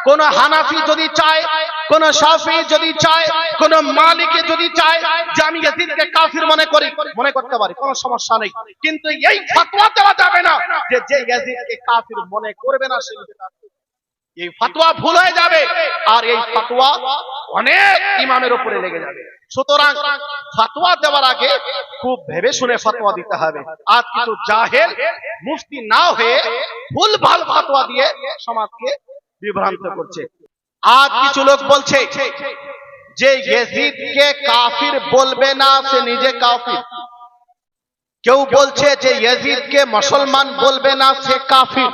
কোন হানাফি যদি চায়, কোন শাফি যদি চায়, কোন মালিকি যদি চায় যে আমি ইয়াজিদকে কাফির মনে করতে পারি, কোনো সমস্যা নেই। কিন্তু এই ফতোয়া দেওয়া যাবে না যে ইয়াজিদকে কাফির মনে করবে না সে এই ফতোয়া ভুল হয়ে যাবে, আর এই ফতোয়া অনেক ইমামের উপরে লেগে যাবে। সুতরাং ফতোয়া দেওয়ার আগে খুব ভেবে শুনে ফতোয়া দিতে হবে। আর কিছু জাহেল মুফতি না হয়ে ভুলভাল ফতোয়া দিয়ে সমাজকে বিভ্রান্ত করছে। আর কিছু লোক বলছে যে ইয়াজিদকে কাফির বলবে না, সে নিজে কাফির। কেউ বলছে যে ইয়াজিদকে মুসলমান বলবে না, সে কাফির।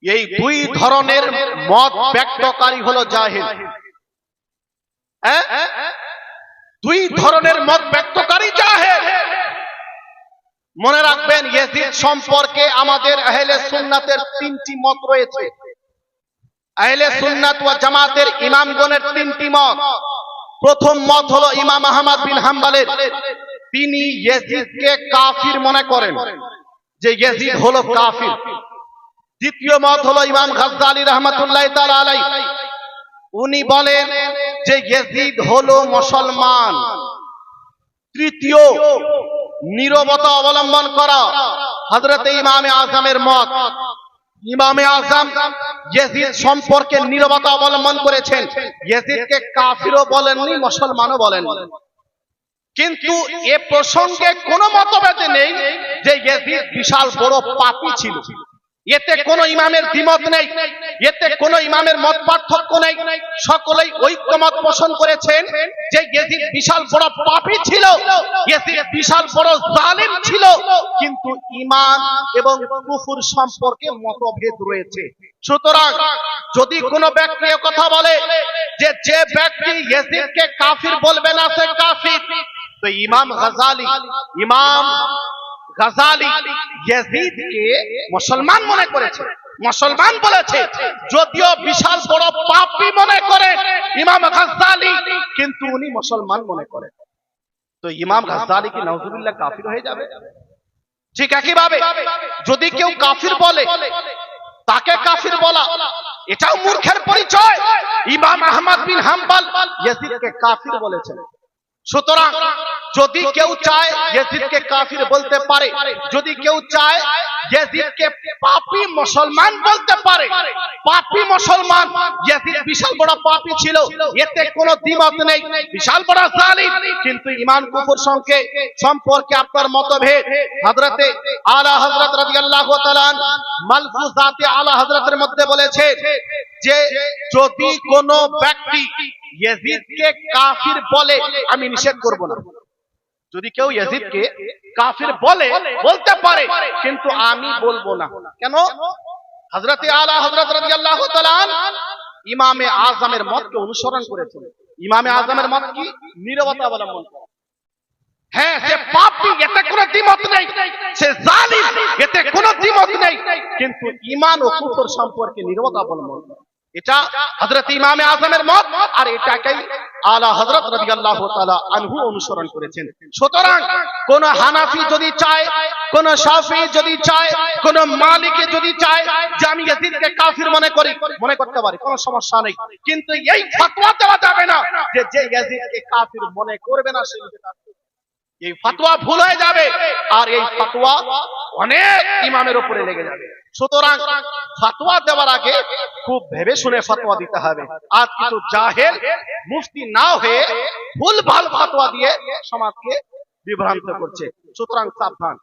এই দুই ধরনের মত ব্যক্তকারী হলো জাহেল। দুই ধরনের মত ব্যক্তকারী জাহেল। মনে রাখবেন, ইয়াজিদ সম্পর্কে আমাদের আহলে সুন্নাতের তিনটি মত রয়েছে। আহলে সুন্নাত ওয়াল জামাতের ইমামগণের তিনটি মত। প্রথম মত হলো ইমাম আহমদ বিন হাম্বলের, তিনি ইয়াজিদকে কাফির মনে করেন, যে ইয়াজিদ হলো কাফির। দ্বিতীয় মত হলো ইমাম গাজ্জালী রাহমাতুল্লাহ তাআলা আলাইহি, উনি বলেন যে ইয়াজিদ হলো মুসলমান। তৃতীয়, নীরবতা অবলম্বন করা, হযরত ইমামে আযমের মত। ইমামে আযম ইয়াজিদ সম্পর্কে নীরবতা অবলম্বন করেছেন, ইয়াজিদকে কাফিরও বলেননি, মুসলমানও বলেননি। কিন্তু এ প্রসঙ্গে কোনো মতভেদ নেই যে ইয়াজিদ বিশাল বড় পাপী ছিল। এতে কোন ইমামের দ্বিমত নেই, এতে কোন ইমামের মত পার্থক্য নেই। সকলেই ঐক্যমত পোষণ করেছেন যে ইয়াজিদ বিশাল বড় পাপী ছিল, ইয়াজিদ বিশাল বড় জালিম ছিল। কিন্তু ঈমান এবং কুফর সম্পর্কে মতভেদ রয়েছে। সুতরাং যদি কোনো ব্যক্তি কথা বলে যে ব্যক্তি ইয়াজিদকে কাফির বলবে না সে কাফির, তো ইমাম গাজ্জালী ইয়াজিদকে মুসলমান মনে করেছে, মুসলমান বলেছে। যদিও বিশাল বড় পাপী মনে করে ইমাম গাজ্জালী, কিন্তু উনি মুসলমান মনে করেন। তো ইমাম গাজ্জালী কি নাউজুবিল্লাহ কাফির হয়ে যাবে? ঠিক একইভাবে যদি কেউ কাফির বলে, তাকে কাফির বলা এটাও মূর্খের পরিচয়। ইমাম আহমদ বিন হাম্বল ইয়াজিদকে কাফির বলেছেন। সুতরাং যদি কেউ চায় ইয়াজিদকে কাফির বলতে পারে, যদি কেউ চায় ইয়াজিদকে পাপী মুসলমান বলতে পারে। পাপী মুসলমান, ইয়াজিদ বিশাল বড় পাপী ছিল, এতে কোনো দ্বিমত নেই, বিশাল বড় জালিম। কিন্তু ঈমান কুফর সম্পর্কে আপনার মতভেদ। হযরতে আলা হযরত রাদিয়াল্লাহু তাআলা মালফুজাতে আলা হযরতের মধ্যে বলেছে যে যদি কোনো ব্যক্তি ইয়াজিদকে কাফির বলে, আমি নিষেধ করব না। যদি কেউ ইয়াজিদকে কাফির বলতে পারে, কিন্তু আমি বলবো না। কেন? হযরতে আলা হযরত রাদিয়াল্লাহু তাআলা ইমামে আযমের মতকে অনুসরণ করেছেন। ইমামে আযমের মত কি? নীরবতা অবলম্বন করা। হ্যাঁ, সে পাপী, এতে কোনো দ্বিমত নেই, সে জালিম, এতে কোনো দ্বিমত নেই, কিন্তু ঈমান ও কুফর সম্পর্কে নীরবতা অবলম্বন করা, এটা হযরত ইমামে আযমের মত। আর এটাকেই আলা হযরত রাদিয়াল্লাহু তাআলা আনহু অনুসরণ করেছেন। সুতরাং কোন হানাফি যদি চায়, কোন শাফি যদি চায়, কোন মালিকি যদি চায় যে আমি ইয়াজিদকে কাফির মনে করতে পারি, কোনো সমস্যা নেই। কিন্তু এই ফতোয়া দেওয়া যাবে না যে ইয়াজিদকে কাফির মনে করবে না সে এই ফতোয়া ভুল হয়ে যাবে, আর এই ফতোয়া অনেক ইমামের উপরে লেগে যাবে। সুতরাং ফতোয়া দেওয়ার আগে খুব ভেবে শুনে ফতোয়া দিতে হবে। আর কিছু জাহেল মুফতি না হয়ে ভুলভাল ফতোয়া দিয়ে সমাজকে বিভ্রান্ত করছে। সুতরাং সাবধান।